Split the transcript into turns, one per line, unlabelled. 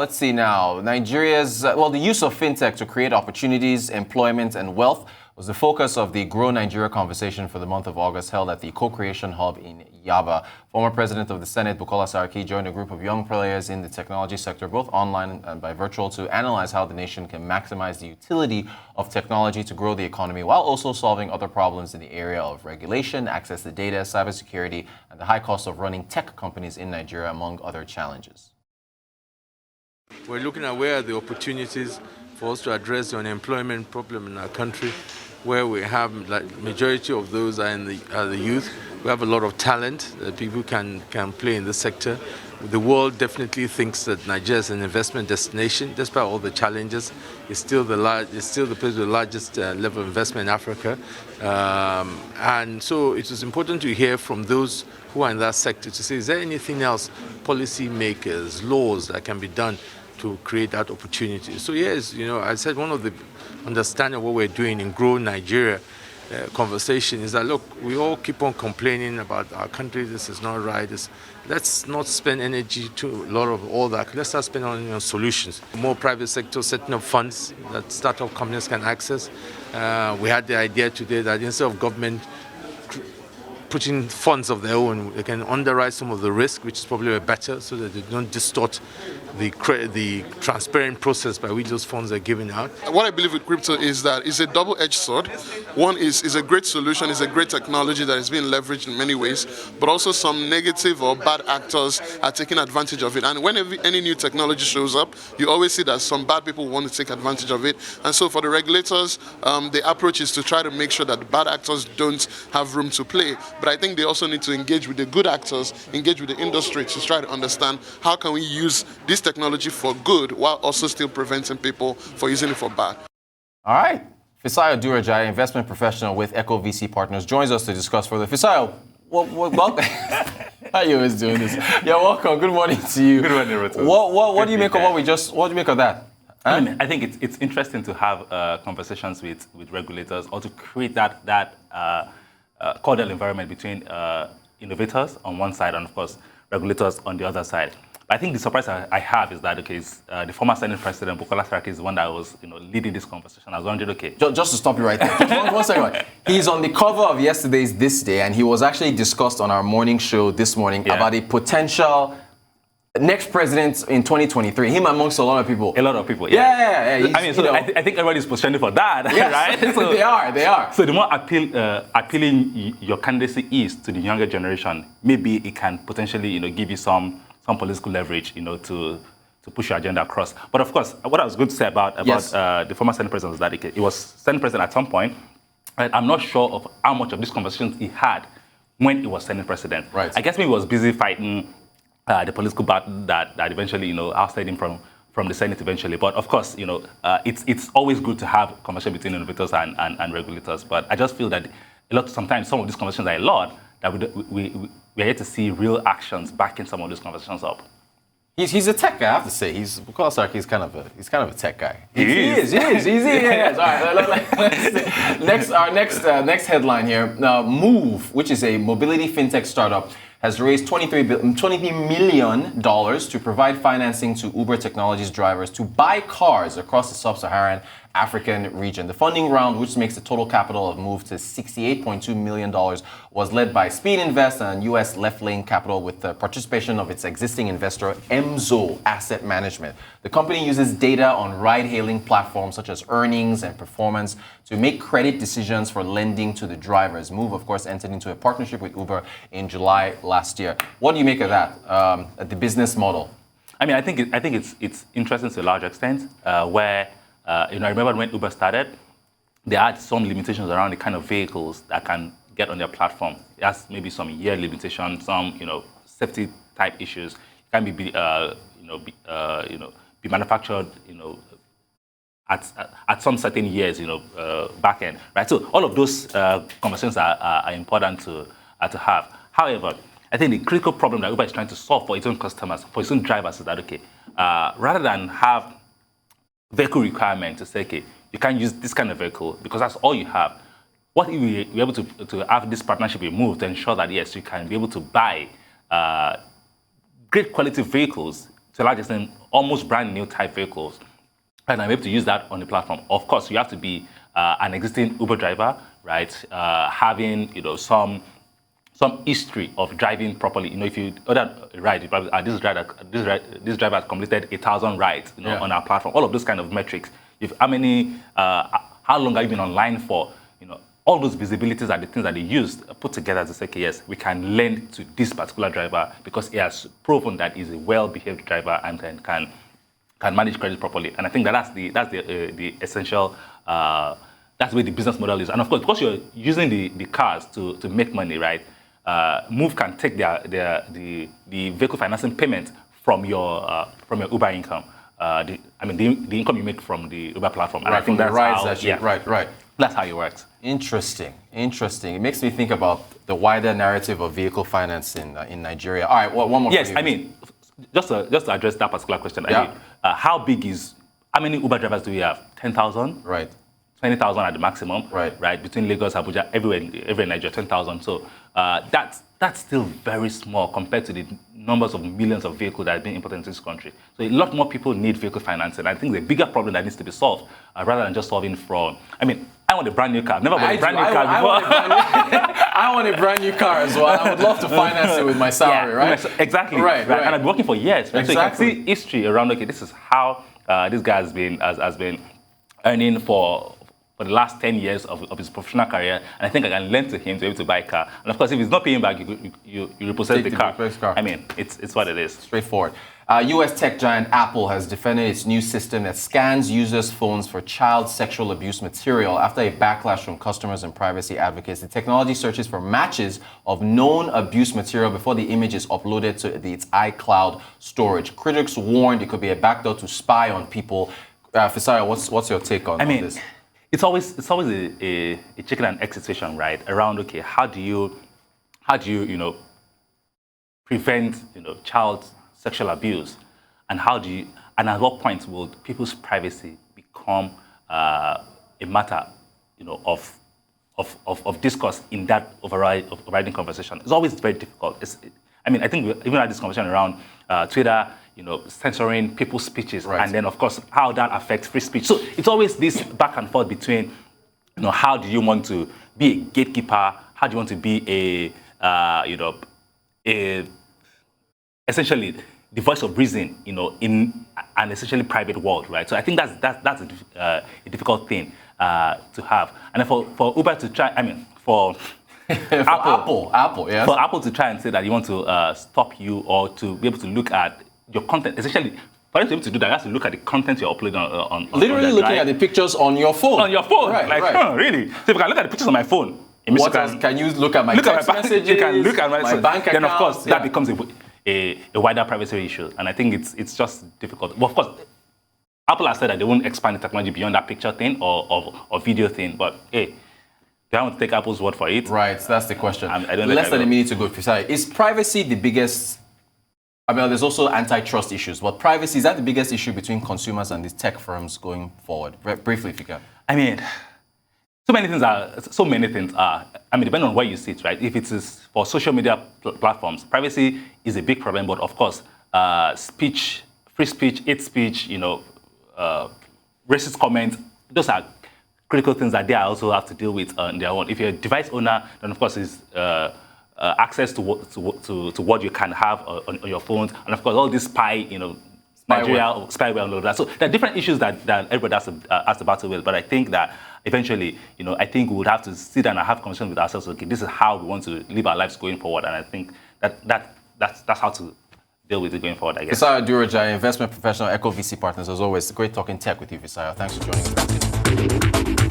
let's see now. Nigeria's, the use of fintech to create opportunities, employment, and wealth was the focus of the Grow Nigeria conversation for the month of August held at the Co-Creation Hub in Yaba. Former President of the Senate, Bukola Saraki, joined a group of young players in the technology sector, both online and by virtual, to analyze how the nation can maximize the utility of technology to grow the economy while also solving other problems in the area of regulation, access to data, cybersecurity, and the high cost of running tech companies in Nigeria, among other challenges.
We're looking at where are the opportunities for us to address the unemployment problem in our country, where we have majority of those are the youth. We have a lot of talent that people can play in this sector. The world definitely thinks that Nigeria is an investment destination, despite all the challenges. It's still the place with the largest level of investment in Africa, and so it is important to hear from those who are in that sector to say, is there anything else, policy makers, laws that can be done to create that opportunity? So yes, I said one of the understanding of what we're doing in Grow Nigeria conversation is that, look, we all keep on complaining about our country, this is not right. Let's not spend energy to a lot of all that. Let's start spending on solutions. More private sector setting up funds that startup companies can access. We had the idea today that instead of government putting funds of their own, they can underwrite some of the risk, which is probably better, so that they don't distort the transparent process by which those funds are given out.
What I believe with crypto is that it's a double-edged sword. One is a great solution, is a great technology that is being leveraged in many ways, but also some negative or bad actors are taking advantage of it. And whenever any new technology shows up, you always see that some bad people want to take advantage of it. And so for the regulators, the approach is to try to make sure that the bad actors don't have room to play. But I think they also need to engage with the good actors, engage with the industry to try to understand how can we use this technology for good while also still preventing people from using it for bad.
All right. Fisayo Durojaye, investment professional with EchoVC Partners, joins us to discuss further. Fisayo, welcome. How are you always doing this? Yeah, welcome. Good morning to you.
Good morning, Roto.
What do you make of what do you make of that?
I mean, I think it's interesting to have conversations with regulators, or to create that cordial environment between innovators on one side and, of course, regulators on the other side. But I think the surprise I have is that, the former Senate President, Bukola Saraki, is the one that was leading this conversation. I was wondering,
Just to stop you right there. One second. He's on the cover of yesterday's This Day, and he was actually discussed on our morning show this morning about a potential next president in 2023, him amongst a lot of people.
A lot of people,
yeah.
I mean, I think everybody's positioning for that,
yes.
Right? So,
they are.
So the more appealing your candidacy is to the younger generation, maybe it can potentially, give you some political leverage, to push your agenda across. But of course, what I was going to say about the former Senate President was that he was Senate President at some point, and I'm not sure of how much of these conversations he had when he was Senate President.
Right.
I guess maybe he was busy fighting the political battle that eventually, ousted him from the Senate eventually. But of course, it's always good to have conversation between innovators and regulators. But I just feel that sometimes some of these conversations are a lot that we are yet to see real actions backing some of these conversations up.
He's a tech guy, I have to say. Bukola Saraki is kind of a tech guy. He is. All right, our next headline here. Moove, which is a mobility fintech startup, has raised $23 million to provide financing to Uber Technologies drivers to buy cars across the sub-Saharan African region. The funding round, which makes the total capital of Moove to $68.2 million, was led by Speed Invest and U.S. Left Lane Capital with the participation of its existing investor, Emzo Asset Management. The company uses data on ride-hailing platforms such as earnings and performance to make credit decisions for lending to the drivers. Moove, of course, entered into a partnership with Uber in July last year. What do you make of that, the business model?
I mean, I think it's interesting to a large extent, where I remember when Uber started, they had some limitations around the kind of vehicles that can get on their platform. It has maybe some year limitation, some safety type issues. It can be manufactured at some certain years back end, right? So all of those conversations are important to have. However, I think the critical problem that Uber is trying to solve for its own customers, for its own drivers, is that rather than have vehicle requirement to say, you can't use this kind of vehicle because that's all you have. What if we were able to have this partnership with Moove to ensure that, yes, you can be able to buy great quality vehicles to a large extent, almost brand new type vehicles. And I'm able to use that on the platform. Of course, you have to be an existing Uber driver, right? Having, some history of driving properly. If you order a ride, you probably, this driver has completed 1,000 rides, on our platform. All of those kind of metrics. How long have you been online for? All those visibilities are the things that they used, put together to say, okay, yes, we can lend to this particular driver because he has proven that he's a well-behaved driver and can manage credit properly. And I think that's the essential. That's where the business model is. And of course, because you're using the cars to make money, right? Moove can take the vehicle financing payment from your Uber income. The income you make from the Uber platform. And
right,
I think that's how,
right.
That's how it works.
Interesting. It makes me think about the wider narrative of vehicle finance in Nigeria. All right, one more.
Yes, just to address that particular question. How many Uber drivers do we have? 10,000?
Right.
20,000 at the maximum.
Right.
Between Lagos, Abuja, everywhere in Nigeria, 10,000. So that's still very small compared to the numbers of millions of vehicles that are being imported into this country. So a lot more people need vehicle financing. I think the bigger problem that needs to be solved, rather than just solving fraud. I want a brand new car. I've never bought a brand new car before.
I want a brand new car as well. I would love to finance it with my salary, right?
Exactly. Right. And I've been working for years. Right?
Exactly.
So you can see history around, okay, this is how this guy has been earning for the last 10 years of his professional career, and I think I can lend to him to be able to buy a car. And of course, if he's not paying back, you repossess the car. It's what it is.
Straightforward. US tech giant Apple has defended its new system that scans users' phones for child sexual abuse material after a backlash from customers and privacy advocates. The technology searches for matches of known abuse material before the image is uploaded to its iCloud storage. Critics warned it could be a backdoor to spy on people. Fisayo, what's your take on this?
It's always a chicken and egg situation, right? Around, okay, how do you prevent child sexual abuse, and at what point will people's privacy become a matter of discourse in that overriding conversation? It's always very difficult. I think we even had this conversation around Twitter, censoring people's speeches,
right.
And then of course how that affects free speech. So it's always this back and forth between, how do you want to be a gatekeeper? How do you want to be essentially the voice of reason, in an essentially private world, right? So I think that's a difficult thing to have. And for Uber to try, for
Apple, yes.
For Apple to try and say that you want to stop you or to be able to look at your content, essentially, for them to be able to do that, you have to look at the content you're uploading on
literally looking at the pictures on your phone.
On your phone,
right.
Really? So if I can look at the pictures on my phone,
what else can you look at? My text messages.
You can look at my
bank account.
Then of course that becomes a wider privacy issue, and I think it's just difficult. Well, of course, Apple has said that they won't expand the technology beyond that picture thing or video thing, but hey, do I want to take Apple's word for it?
Right, that's the question.
I don't
Less than a minute to go, Fisayo. Is privacy the biggest? There's also antitrust issues, but privacy, is that the biggest issue between consumers and these tech firms going forward? Briefly, if you can.
So many things are. Depending on where you sit, right? If it is for social media platforms, privacy is a big problem. But of course, speech, free speech, hate speech, racist comments, those are critical things that they also have to deal with on their own. If you're a device owner, then of course it's access to what you can have on your phones, and of course all this spyware and all that. So there are different issues that everybody has to battle with. But I think that eventually, I think we would have to sit down and have conversations with ourselves. Okay, this is how we want to live our lives going forward, and I think that's how to deal with it going forward, I guess.
Fisayo Durojaye, investment professional, EchoVC Partners. As always, great talking tech with you, Fisayo. Thanks for joining us.